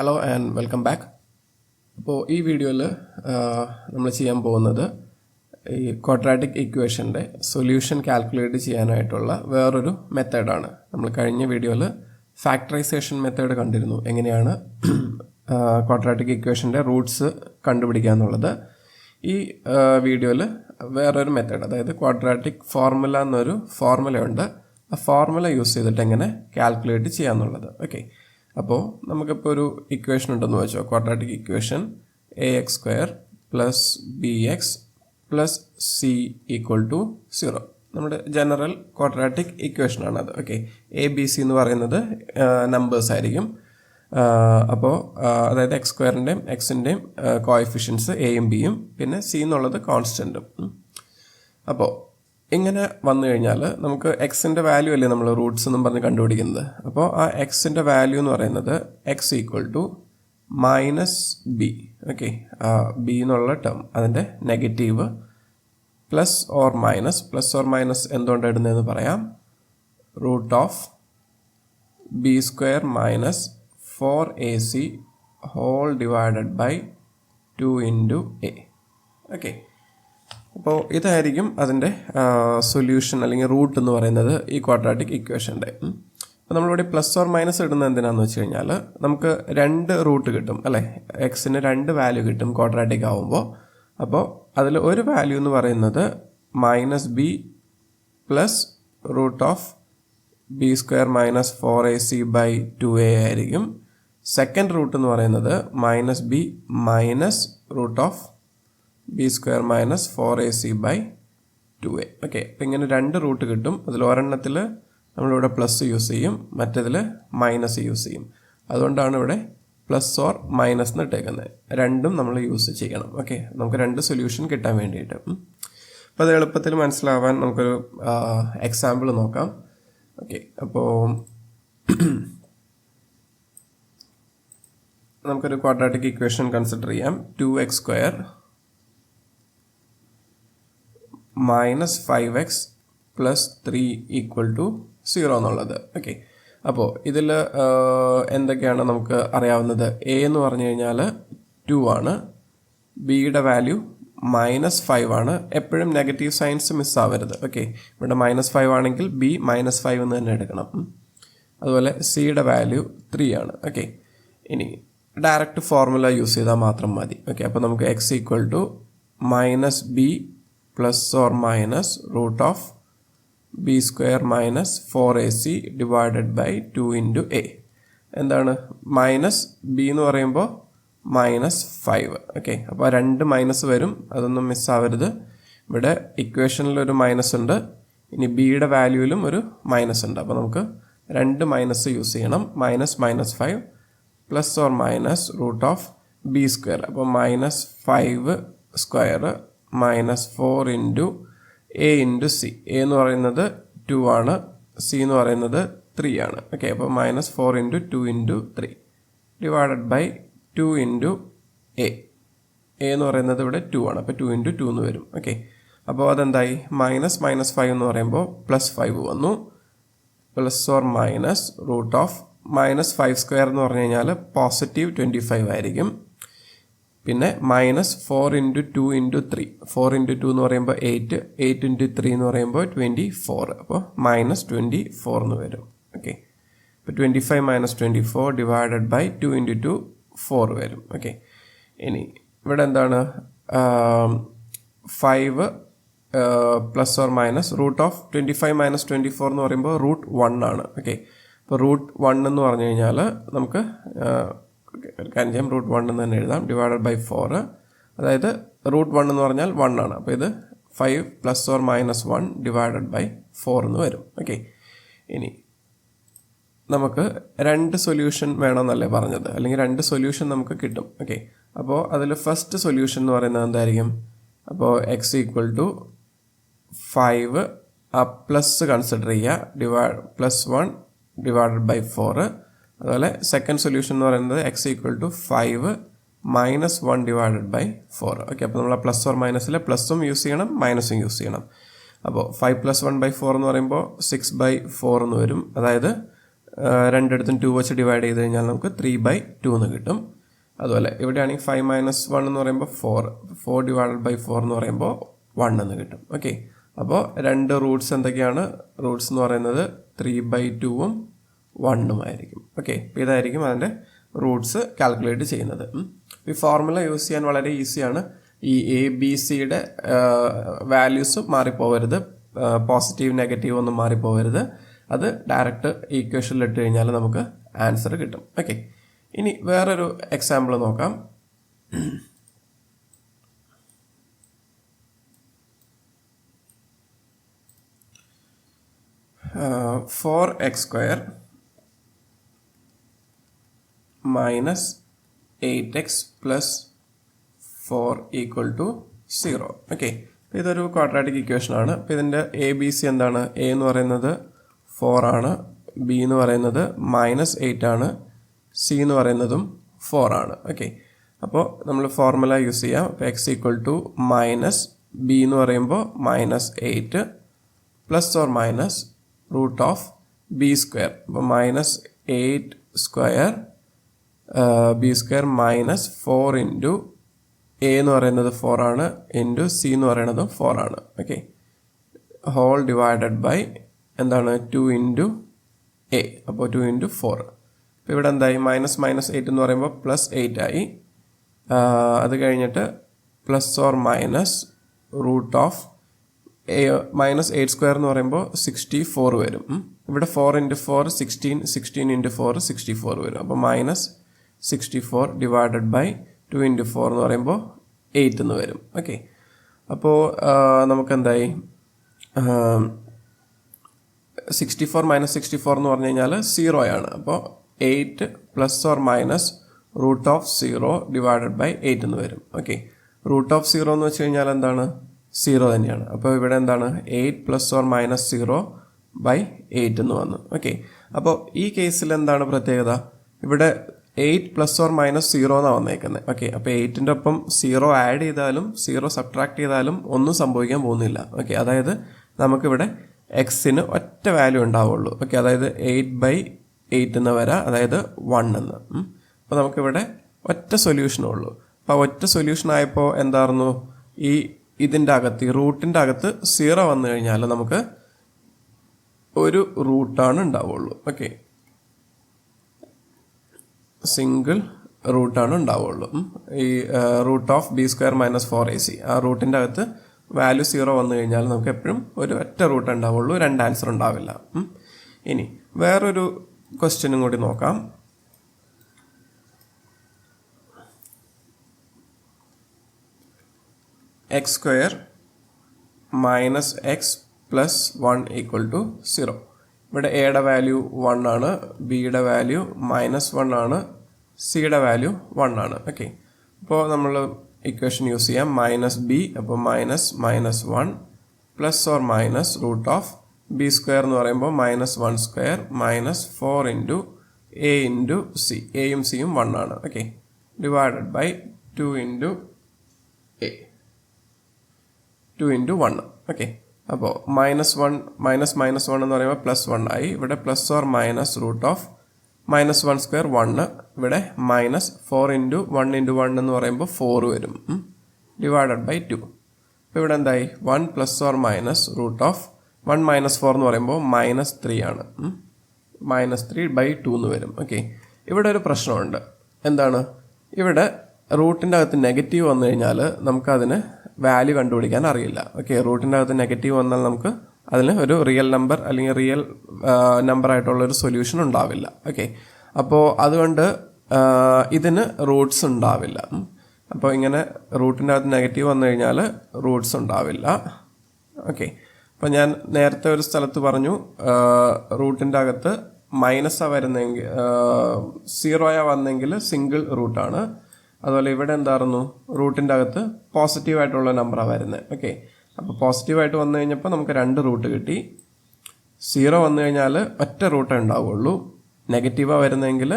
Hello and welcome back. അപ്പോൾ ഈ വീഡിയോയിൽ നമ്മൾ ചെയ്യാൻ പോകുന്നത് ഈ ക്വാഡ്രാറ്റിക് ഇക്വേഷൻ്റെ സൊല്യൂഷൻ കാൽക്കുലേറ്റ് ചെയ്യാനായിട്ടുള്ള വേറൊരു മെത്തേഡാണ്. നമ്മൾ കഴിഞ്ഞ വീഡിയോയിൽ ഫാക്ടറൈസേഷൻ മെത്തേഡ് കണ്ടിരുന്നു, എങ്ങനെയാണ് ക്വാഡ്രാറ്റിക് ഇക്വേഷൻ്റെ റൂട്ട്സ് കണ്ടുപിടിക്കുക എന്നുള്ളത്. ഈ വീഡിയോയിൽ വേറൊരു മെത്തേഡ്, അതായത് ക്വാഡ്രാറ്റിക് ഫോർമുല എന്നൊരു ഫോർമുലയുണ്ട്. ആ ഫോർമുല യൂസ് ചെയ്തിട്ട് എങ്ങനെ കാൽക്കുലേറ്റ് ചെയ്യാമെന്നുള്ളത്. ഓക്കെ, അപ്പോൾ നമുക്കിപ്പോൾ ഒരു ഇക്വേഷൻ ഉണ്ടെന്ന് വെച്ചോ, quadratic equation ax² plus bx plus c equal to 0. നമ്മുടെ ജനറൽ ക്വാഡ്രാറ്റിക് ഇക്വേഷനാണത്. ഓക്കെ, ABC എന്ന് പറയുന്നത് നമ്പേഴ്സ് ആയിരിക്കും. അപ്പോൾ അതായത് x²ൻ്റെയും എക്സിൻ്റെയും കോഎഫിഷ്യൻസ് എയും ബിയും, പിന്നെ c എന്നുള്ളത് കോൺസ്റ്റൻറ്റും. അപ്പോൾ ഇങ്ങനെ വന്നു കഴിഞ്ഞാൽ നമുക്ക് എക്സിൻ്റെ വാല്യൂ അല്ലേ നമ്മൾ റൂട്ട്സ് എന്നും പറഞ്ഞ് കണ്ടുപിടിക്കുന്നത്. അപ്പോൾ ആ എക്സിൻ്റെ വാല്യൂ എന്ന് പറയുന്നത് x equal to -b. Okay, B എന്നുള്ള ടേം അതിൻ്റെ നെഗറ്റീവ് പ്ലസ് ഓർ മൈനസ് എന്തുകൊണ്ട് ഇടുന്നതെന്ന് പറയാം. Root of b² minus 4ac whole divided by 2 into a. Okay, അപ്പോൾ ഇതായിരിക്കും അതിൻ്റെ സൊല്യൂഷൻ അല്ലെങ്കിൽ റൂട്ട് എന്ന് പറയുന്നത് ഈ ക്വാഡ്രാറ്റിക് ഇക്വേഷൻ്റെ. അപ്പോൾ നമ്മളിവിടെ പ്ലസ് ഓർ മൈനസ് ഇടുന്നത് എന്തിനാണെന്ന് വെച്ച് കഴിഞ്ഞാൽ നമുക്ക് രണ്ട് റൂട്ട് കിട്ടും അല്ലേ, എക്സിന് രണ്ട് വാല്യൂ കിട്ടും ക്വാഡ്രാറ്റിക് ആവുമ്പോൾ. അപ്പോൾ അതിൽ ഒരു വാല്യൂ എന്ന് പറയുന്നത് -b plus root of b² minus 4ac by 2a ആയിരിക്കും. സെക്കൻഡ് റൂട്ട് എന്ന് പറയുന്നത് -b minus root of b² minus 4ac by 2a. Okay, അപ്പം ഇങ്ങനെ രണ്ട് റൂട്ട് കിട്ടും. അതിൽ ഒരെണ്ണത്തിൽ നമ്മളിവിടെ പ്ലസ് യൂസ് ചെയ്യും, മറ്റേതിൽ മൈനസ് യൂസ് ചെയ്യും. അതുകൊണ്ടാണ് ഇവിടെ പ്ലസ് ഓർ മൈനസ് എന്ന് ഇട്ടേക്കുന്നത്. രണ്ടും നമ്മൾ യൂസ് ചെയ്യണം. ഓക്കെ, നമുക്ക് രണ്ട് സൊല്യൂഷൻ കിട്ടാൻ വേണ്ടിയിട്ട്. അപ്പോൾ അത് എളുപ്പത്തിൽ മനസ്സിലാവാൻ നമുക്കൊരു എക്സാമ്പിൾ നോക്കാം. ഓക്കെ, അപ്പോൾ നമുക്കൊരു ക്വാഡ്രാറ്റിക് ഇക്വേഷൻ കൺസിഡർ ചെയ്യാം. 2x² minus 5x plus 3 equal to 0 എന്നുള്ളത്. ഓക്കെ, അപ്പോൾ ഇതിൽ എന്തൊക്കെയാണ് നമുക്ക് അറിയാവുന്നത്? എ എന്ന് പറഞ്ഞു കഴിഞ്ഞാൽ 2 ആണ്, ബിയുടെ വാല്യൂ -5 ആണ്. എപ്പോഴും നെഗറ്റീവ് സൈൻസ് മിസ്സാവരുത്. ഓക്കെ, ഇവിടെ -5 ആണെങ്കിൽ ബി -5 എന്ന് തന്നെ എടുക്കണം. അതുപോലെ സിയുടെ വാല്യൂ 3 ആണ്. ഓക്കെ, ഇനി ഡയറക്റ്റ് ഫോർമുല യൂസ് ചെയ്താൽ മാത്രം മതി. ഓക്കെ, അപ്പോൾ നമുക്ക് x equal to -b plus or minus root of b² minus 4ac divided by 2 into a. എന്താണ് -b എന്ന് പറയുമ്പോൾ -5. ഓക്കെ, അപ്പോൾ രണ്ട് മൈനസ് വരും, അതൊന്നും മിസ്സാവരുത്. ഇവിടെ ഇക്വേഷനിലൊരു മൈനസ് ഉണ്ട്, ഇനി ബിയുടെ വാല്യൂവിലും ഒരു മൈനസ് ഉണ്ട്. അപ്പോൾ നമുക്ക് രണ്ട് മൈനസ് യൂസ് ചെയ്യണം. -5 plus or minus root of b². അപ്പോൾ -5² minus 4 into a into c. A എന്ന് പറയുന്നത് 2 ആണ്, സി എന്ന് പറയുന്നത് 3 ആണ്. ഓക്കെ, അപ്പോൾ -4 into 2 into 3 divided by 2 into a. എന്ന് പറയുന്നത് ഇവിടെ 2 ആണ്, അപ്പോൾ 2 ഇൻറ്റു 2 എന്ന് വരും. ഓക്കെ, അപ്പോൾ അതെന്തായി? -5 എന്ന് പറയുമ്പോൾ +5 വന്നു. Plus or minus root of -5² എന്ന് പറഞ്ഞു കഴിഞ്ഞാൽ പോസിറ്റീവ് 25 ആയിരിക്കും. പിന്നെ -4 ഇൻറ്റു 2 ഇൻറ്റു 3. 4 ഇൻറ്റു 2 എന്ന് പറയുമ്പോൾ 8, 8 ഇൻറ്റു 3 എന്ന് പറയുമ്പോൾ 24. അപ്പോൾ -24 എന്ന് വരും. ഓക്കെ, ഇപ്പോൾ 25 - 24 ഡിവൈഡഡ് ബൈ 2 ഇൻറ്റു 2 4 വരും. ഓക്കെ, ഇനി ഇവിടെ എന്താണ്? 5 plus or minus root of 25 - 24 എന്ന് പറയുമ്പോൾ √1 ആണ്. ഓക്കെ, അപ്പോൾ √1 എന്ന് പറഞ്ഞു കഴിഞ്ഞാൽ നമുക്ക് ഒരു കാര്യം ചെയ്യാം, √1 എന്ന് തന്നെ എഴുതാം, ഡിവൈഡഡ് ബൈ 4. അതായത് √1 എന്ന് പറഞ്ഞാൽ 1 ആണ്. അപ്പോൾ ഇത് 5 plus or minus 1 divided by 4 എന്ന് വരും. ഓക്കെ, ഇനി നമുക്ക് രണ്ട് സൊല്യൂഷൻ വേണമെന്നല്ലേ പറഞ്ഞത്, അല്ലെങ്കിൽ രണ്ട് സൊല്യൂഷൻ നമുക്ക് കിട്ടും. ഓക്കെ, അപ്പോൾ അതിൽ ഫസ്റ്റ് സൊല്യൂഷൻ എന്ന് പറയുന്നത് എന്തായിരിക്കും? അപ്പോൾ x equal to 5 plus consider ചെയ്യുക, +1 ഡിവൈഡഡ് ബൈ 4. അതുപോലെ സെക്കൻഡ് സൊല്യൂഷൻ എന്ന് പറയുന്നത് x equal to 5 -1 divided by 4. Okay, അപ്പോൾ നമ്മൾ പ്ലസ് ഓർ മൈനസിൽ പ്ലസും യൂസ് ചെയ്യണം, മൈനസും യൂസ് ചെയ്യണം. അപ്പോൾ 5 + 1/4 എന്ന് പറയുമ്പോൾ 6/4 എന്ന് വരും. അതായത് രണ്ടിടത്തും 2 വെച്ച് ഡിവൈഡ് ചെയ്ത് കഴിഞ്ഞാൽ നമുക്ക് 3/2 എന്ന് കിട്ടും. അതുപോലെ ഇവിടെയാണെങ്കിൽ 5 - 1 എന്ന് പറയുമ്പോൾ 4 ഡിവൈഡഡ് ബൈ 4 എന്ന് പറയുമ്പോൾ 1 എന്ന് കിട്ടും. ഓക്കെ, അപ്പോൾ രണ്ട് റൂട്ട്സ് എന്തൊക്കെയാണ്? റൂട്ട്സ് എന്ന് പറയുന്നത് 3/2ഉം 1ഉം ആയിരിക്കും. ഓക്കെ, അപ്പോൾ ഇതായിരിക്കും അതിൻ്റെ റൂട്ട്സ് കാൽക്കുലേറ്റ് ചെയ്യുന്നത്. ഈ ഫോർമുല യൂസ് ചെയ്യാൻ വളരെ ഈസിയാണ്. ഈ ABC-യുടെ വാല്യൂസ് മാറിപ്പോവരുത്, പോസിറ്റീവ് നെഗറ്റീവ് ഒന്നും മാറിപ്പോവരുത്. അത് ഡയറക്റ്റ് ഈക്വേഷനിൽ ഇട്ട് കഴിഞ്ഞാൽ നമുക്ക് ആൻസർ കിട്ടും. ഓക്കെ, ഇനി വേറൊരു എക്സാമ്പിൾ നോക്കാം. 4x² minus 8x plus 4 equal to 0. Okay, ഇതൊരു ക്വാഡ്രാറ്റിക് ഇക്വേഷൻ ആണ്. അപ്പോൾ ഇതിൻ്റെ ABC എന്താണ്? A എന്ന് പറയുന്നത് 4 ആണ്, B എന്ന് പറയുന്നത് -8 ആണ്, C എന്ന് പറയുന്നതും 4 ആണ്. ഓക്കെ, അപ്പോൾ നമ്മൾ ഫോർമുല യൂസ് ചെയ്യാം. അപ്പോൾ x equal to minus B എന്ന് പറയുമ്പോൾ -8 plus or minus root of B². അപ്പോൾ -8² B² മൈനസ് 4 ഇൻറ്റു A എന്ന് പറയുന്നത് 4 ആണ്, ഇൻറ്റു C എന്ന് പറയുന്നതും 4 ആണ്. ഓക്കെ, ഹോൾ ഡിവൈഡഡ് ബൈ എന്താണ്? 2 ഇൻറ്റു A. അപ്പോൾ 2 ഇൻറ്റു 4. അപ്പോൾ ഇവിടെ എന്തായി? -8 എന്ന് പറയുമ്പോൾ +8 ആയി. അത് കഴിഞ്ഞിട്ട് plus or minus root of -8² എന്ന് പറയുമ്പോൾ 64 വരും. ഇവിടെ 4 ഇൻറ്റു 4 16, 16 ഇൻറ്റു 4 64 വരും. അപ്പോൾ -64 ഡിവൈഡഡ് ബൈ 2 ഇൻറ്റു 4 എന്ന് പറയുമ്പോൾ 8 എന്ന് വരും. ഓക്കെ, അപ്പോൾ നമുക്കെന്തായി? 64 - 64 എന്ന് പറഞ്ഞു കഴിഞ്ഞാൽ 0 ആണ്. അപ്പോൾ 8 plus or minus root of 0 divided by 8 എന്ന് വരും. ഓക്കെ, റൂട്ട് ഓഫ് 0 എന്ന് വെച്ച് കഴിഞ്ഞാൽ എന്താണ്? 0 തന്നെയാണ്. അപ്പോൾ ഇവിടെ എന്താണ്? 8 പ്ലസ് ഓർ മൈനസ് 0/8 എന്ന് വന്നു. ഓക്കെ, അപ്പോൾ ഈ കേസിൽ എന്താണ് പ്രത്യേകത? ഇവിടെ 8 പ്ലസ് ഓർ മൈനസ് 0 എന്നാണ് വന്നേക്കുന്നത്. ഓക്കെ, അപ്പോൾ 8ൻ്റെ ഒപ്പം 0 ആഡ് ചെയ്താലും 0 സബ്ട്രാക്ട് ചെയ്താലും ഒന്നും സംഭവിക്കാൻ പോകുന്നില്ല. ഓക്കെ, അതായത് നമുക്കിവിടെ എക്സിന് ഒറ്റ വാല്യൂ ഉണ്ടാവുള്ളൂ. ഓക്കെ, അതായത് 8/8 എന്ന് വരാം, അതായത് 1 എന്ന്. അപ്പോൾ നമുക്കിവിടെ ഒറ്റ സൊല്യൂഷനേ ഉള്ളൂ. അപ്പോൾ ഒറ്റ സൊല്യൂഷൻ ആയപ്പോൾ എന്തായിരുന്നു? ഇതിൻ്റെ അകത്ത്, ഈ റൂട്ടിൻ്റെ അകത്ത് 0 വന്നു കഴിഞ്ഞാൽ നമുക്ക് ഒരു റൂട്ടാണ് ഉണ്ടാവുള്ളൂ. ഓക്കെ, സിംഗിൾ റൂട്ടാണ് ഉണ്ടാവുള്ളൂ. ഈ റൂട്ട് ഓഫ് B² - 4AC, ആ റൂട്ടിൻ്റെ അകത്ത് വാല്യൂ 0 വന്നു കഴിഞ്ഞാൽ നമുക്ക് എപ്പോഴും ഒരു ഒറ്റ റൂട്ട് ഉണ്ടാവുള്ളൂ, രണ്ട് ആൻസർ ഉണ്ടാവില്ല. ഇനി വേറൊരു ക്വസ്റ്റ്യനും കൂടി നോക്കാം. x² minus x plus 1 equal to 0. ഇവിടെ എയുടെ വാല്യൂ 1 ആണ്, ബിയുടെ വാല്യൂ -1 ആണ്, സിയുടെ വാല്യൂ 1 ആണ്. ഓക്കെ, അപ്പോൾ നമ്മൾ ഇക്വേഷൻ യൂസ് ചെയ്യാം. -b, അപ്പോൾ -1 plus or minus root of B² എന്ന് പറയുമ്പോൾ -1² -4 ഇൻറ്റു A ഇൻറ്റു C. എയും സിയും 1 ആണ്. Okay, divided by 2 into A, 2 into 1. Okay, അപ്പോൾ -1 എന്ന് പറയുമ്പോൾ +1 ആയി. ഇവിടെ plus or minus root of -1² 1, ഇവിടെ -4 ഇൻറ്റു 1 ഇൻറ്റു 1 എന്ന് പറയുമ്പോൾ 4 വരും, ഡിവൈഡഡ് ബൈ 2. അപ്പോൾ ഇവിടെ എന്തായി? 1 plus or minus root of 1 - 4 എന്ന് പറയുമ്പോൾ -3 ആണ്, -3/2 എന്ന് വരും. ഓക്കെ, ഇവിടെ ഒരു പ്രശ്നമുണ്ട്. എന്താണ്? ഇവിടെ റൂട്ടിൻ്റെ അകത്ത് നെഗറ്റീവ് വന്നു കഴിഞ്ഞാൽ നമുക്കതിന് വാല്യൂ കണ്ടുപിടിക്കാൻ അറിയില്ല. ഓക്കെ, റൂട്ടിൻ്റെ അകത്ത് നെഗറ്റീവ് വന്നാൽ നമുക്ക് അതിന് ഒരു റിയൽ നമ്പർ അല്ലെങ്കിൽ റിയൽ നമ്പർ ആയിട്ടുള്ളൊരു സൊല്യൂഷൻ ഉണ്ടാവില്ല. ഓക്കെ, അപ്പോൾ അതുകൊണ്ട് ഇതിന് റൂട്ട്സ് ഉണ്ടാവില്ല. അപ്പോൾ ഇങ്ങനെ റൂട്ടിൻ്റെ അകത്ത് നെഗറ്റീവ് വന്നു കഴിഞ്ഞാൽ റൂട്ട്സ് ഉണ്ടാവില്ല. ഓക്കെ, അപ്പോൾ ഞാൻ നേരത്തെ ഒരു സ്ഥലത്ത് പറഞ്ഞു റൂട്ടിൻ്റെ അകത്ത് മൈനസാണ് വരുന്നെങ്കിൽ 0 വന്നെങ്കിൽ സിംഗിൾ റൂട്ടാണ്. അതുപോലെ ഇവിടെ എന്തായിരുന്നു? റൂട്ടിൻ്റെ അകത്ത് പോസിറ്റീവായിട്ടുള്ള നമ്പറാണ് വരുന്നത്. ഓക്കെ, അപ്പോൾ പോസിറ്റീവായിട്ട് വന്നു കഴിഞ്ഞപ്പോൾ നമുക്ക് 2 റൂട്ട് കിട്ടി. 0 വന്നു കഴിഞ്ഞാൽ ഒറ്റ റൂട്ടേ ഉണ്ടാവുള്ളൂ. നെഗറ്റീവാണ് വരുന്നതെങ്കിൽ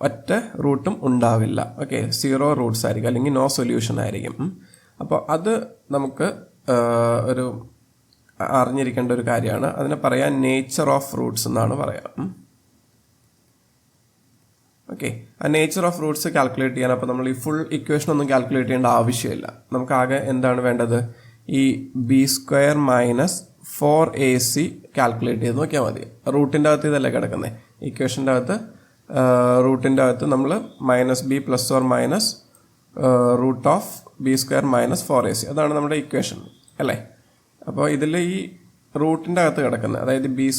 ഒറ്റ റൂട്ടും ഉണ്ടാവില്ല. ഓക്കെ, 0 റൂട്ട്സ് ആയിരിക്കും, അല്ലെങ്കിൽ നോ സൊല്യൂഷൻ ആയിരിക്കും. അപ്പോൾ അത് നമുക്ക് ഒരു അറിഞ്ഞിരിക്കേണ്ട ഒരു കാര്യമാണ്. അതിനെ പറയാൻ നേച്ചർ ഓഫ് റൂട്ട്സ് എന്നാണ് പറയാം. ഓക്കെ, ആ നേച്ചർ ഓഫ് റൂട്ട്സ് കാൽക്കുലേറ്റ് ചെയ്യാൻ അപ്പോൾ നമ്മൾ ഈ ഫുൾ ഇക്വേഷൻ ഒന്നും കാൽക്കുലേറ്റ് ചെയ്യേണ്ട ആവശ്യമില്ല. നമുക്ക് ആകെ എന്താണ് വേണ്ടത്, ഈ b² - 4ac കാൽക്കുലേറ്റ് ചെയ്ത് നോക്കിയാൽ മതി. റൂട്ടിൻ്റെ അകത്ത് ഇതല്ലേ കിടക്കുന്നത്, ഇക്വേഷൻ്റെ അകത്ത് റൂട്ടിൻ്റെ അകത്ത് നമ്മൾ -b ± root of b² - 4ac അതാണ് നമ്മുടെ ഇക്വേഷൻ അല്ലേ. അപ്പോൾ ഇതിൽ ഈ റൂട്ടിൻ്റെ അകത്ത് കിടക്കുന്നത്, അതായത് b²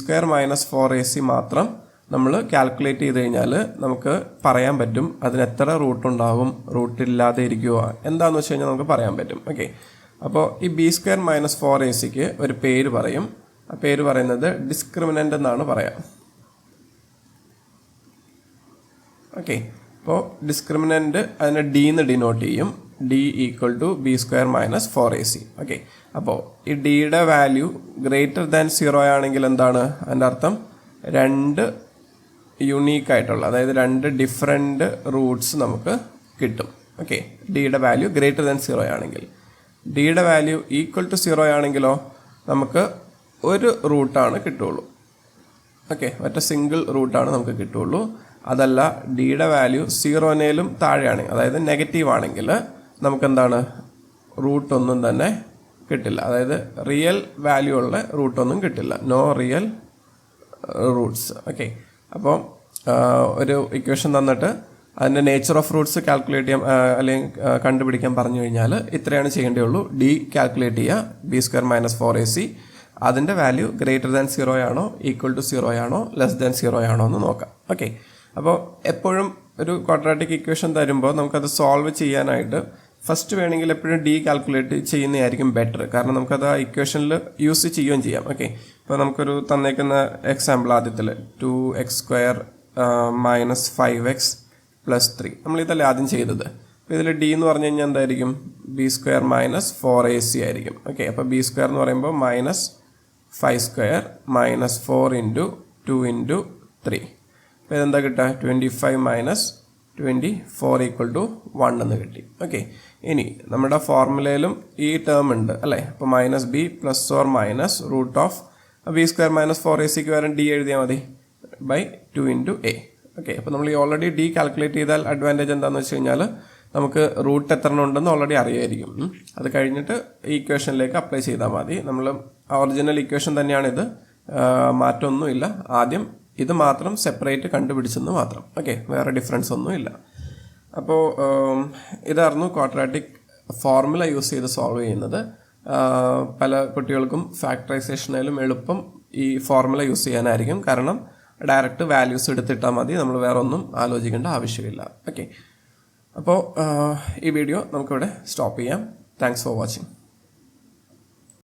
- 4ac മാത്രം നമ്മൾ കാൽക്കുലേറ്റ് ചെയ്ത് കഴിഞ്ഞാൽ നമുക്ക് പറയാൻ പറ്റും അതിന് എത്ര റൂട്ട് ഉണ്ടാവും, റൂട്ടില്ലാതെ ഇരിക്കുമോ എന്താണെന്ന് വെച്ച് കഴിഞ്ഞാൽ നമുക്ക് പറയാൻ പറ്റും. ഓക്കെ, അപ്പോൾ ഈ b² - 4ac ഒരു പേര് പറയും. ആ പേര് പറയുന്നത് ഡിസ്ക്രിമിനൻ്റ് എന്നാണ് പറയാം. ഓക്കെ, അപ്പോൾ ഡിസ്ക്രിമിനൻ്റ് അതിനെ d എന്ന് ഡിനോട്ട് ചെയ്യും. d = b² - 4ac. ഓക്കെ, അപ്പോൾ ഈ ഡിയുടെ വാല്യൂ >0 ആണെങ്കിൽ എന്താണ് അതിൻ്റെ അർത്ഥം, രണ്ട് യുണീക്ക് ആയിട്ടുള്ള, അതായത് രണ്ട് ഡിഫറെൻ്റ് റൂട്ട്സ് നമുക്ക് കിട്ടും. ഓക്കെ, ഡിയുടെ വാല്യൂ >0 ആണെങ്കിൽ. ഡിയുടെ വാല്യൂ =0 ആണെങ്കിലോ നമുക്ക് ഒരു റൂട്ടാണ് കിട്ടുള്ളൂ. ഓക്കെ, ഒറ്റ സിംഗിൾ റൂട്ടാണ് നമുക്ക് കിട്ടുള്ളൂ. അതല്ല ഡിയുടെ വാല്യൂ 0-നേലും താഴെയാണെങ്കിൽ, അതായത് നെഗറ്റീവ് ആണെങ്കിൽ നമുക്കെന്താണ്, റൂട്ടൊന്നും തന്നെ കിട്ടില്ല. അതായത് റിയൽ വാല്യൂ ഉള്ള റൂട്ടൊന്നും കിട്ടില്ല, നോ റിയൽ റൂട്ട്സ്. ഓക്കെ, അപ്പോൾ ഒരു ഇക്വേഷൻ തന്നിട്ട് അതിൻ്റെ നേച്ചർ ഓഫ് റൂട്ട്സ് കാൽക്കുലേറ്റ് ചെയ്യാൻ അല്ലെങ്കിൽ കണ്ടുപിടിക്കാൻ പറഞ്ഞു കഴിഞ്ഞാൽ ഇത്രയാണ് ചെയ്യേണ്ടതുള്ളൂ. ഡി കാൽക്കുലേറ്റ് ചെയ്യുക, b² - 4ac. അതിൻ്റെ വാല്യൂ >0 ആണോ, =0 ആണോ, <0 ആണോ എന്ന് നോക്കാം. ഓക്കെ, അപ്പോൾ എപ്പോഴും ഒരു ക്വാഡ്രാറ്റിക് ഇക്വേഷൻ തരുമ്പോൾ നമുക്കത് സോൾവ് ചെയ്യാനായിട്ട് ഫസ്റ്റ് വേണമെങ്കിൽ എപ്പോഴും ഡി കാൽക്കുലേറ്റ് ചെയ്യുന്നതായിരിക്കും ബെറ്റർ. കാരണം നമുക്കത് ആ ഇക്വേഷനിൽ യൂസ് ചെയ്യുകയും ചെയ്യാം. ഓക്കെ, ഇപ്പോൾ നമുക്കൊരു തന്നേക്കുന്ന എക്സാമ്പിൾ ആദ്യത്തിൽ 2x² - 5x + 3 നമ്മളിതല്ലേ ആദ്യം ചെയ്തത്. അപ്പോൾ ഇതിൽ ഡി എന്ന് പറഞ്ഞു കഴിഞ്ഞാൽ എന്തായിരിക്കും, b² - 4ac ആയിരിക്കും. ഓക്കെ, അപ്പോൾ b² എന്ന് പറയുമ്പോൾ -5² - 4 × 2 × 3. അപ്പോൾ ഇതെന്താ കിട്ടുക, 25 - 24 = 1 എന്ന് കിട്ടി. ഓക്കെ, ഇനി നമ്മുടെ ഫോർമുലയിലും ഈ ടേം ഉണ്ട് അല്ലേ. അപ്പോൾ -b ± root of b² - 4ac വരെ d എഴുതിയാൽ മതി /2 × a. ഓക്കെ, അപ്പോൾ നമ്മൾ ഈ ഓൾറെഡി ഡി കാൽക്കുലേറ്റ് ചെയ്താൽ അഡ്വാൻറ്റേജ് എന്താണെന്ന് വെച്ച് കഴിഞ്ഞാൽ നമുക്ക് റൂട്ട് എത്ര ഉണ്ടെന്ന് ഓൾറെഡി അറിയായിരിക്കും. അത് കഴിഞ്ഞിട്ട് ഈ ഇക്വേഷനിലേക്ക് അപ്ലൈ ചെയ്താൽ മതി. നമ്മൾ ഒറിജിനൽ ഇക്വേഷൻ തന്നെയാണിത്, മാറ്റമൊന്നുമില്ല. ആദ്യം ഇത് മാത്രം സെപ്പറേറ്റ് കണ്ടുപിടിച്ചെന്ന് മാത്രം. ഓക്കെ, വേറെ ഡിഫറൻസ് ഒന്നും ഇല്ല. അപ്പോൾ ഇതായിരുന്നു ക്വാഡ്രാറ്റിക് ഫോർമുല യൂസ് ചെയ്ത് സോൾവ് ചെയ്യുന്നത്. പല കുട്ടികൾക്കും ഫാക്ടറൈസേഷനിലും എളുപ്പം ഈ ഫോർമുല യൂസ് ചെയ്യാനായിരിക്കും. കാരണം ഡയറക്റ്റ് വാല്യൂസ് എടുത്തിട്ടാൽ മതി, നമ്മൾ വേറെ ഒന്നും ആലോചിക്കേണ്ട ആവശ്യമില്ല. ഓക്കെ, അപ്പോൾ ഈ വീഡിയോ നമുക്കിവിടെ സ്റ്റോപ്പ് ചെയ്യാം. Thanks for watching.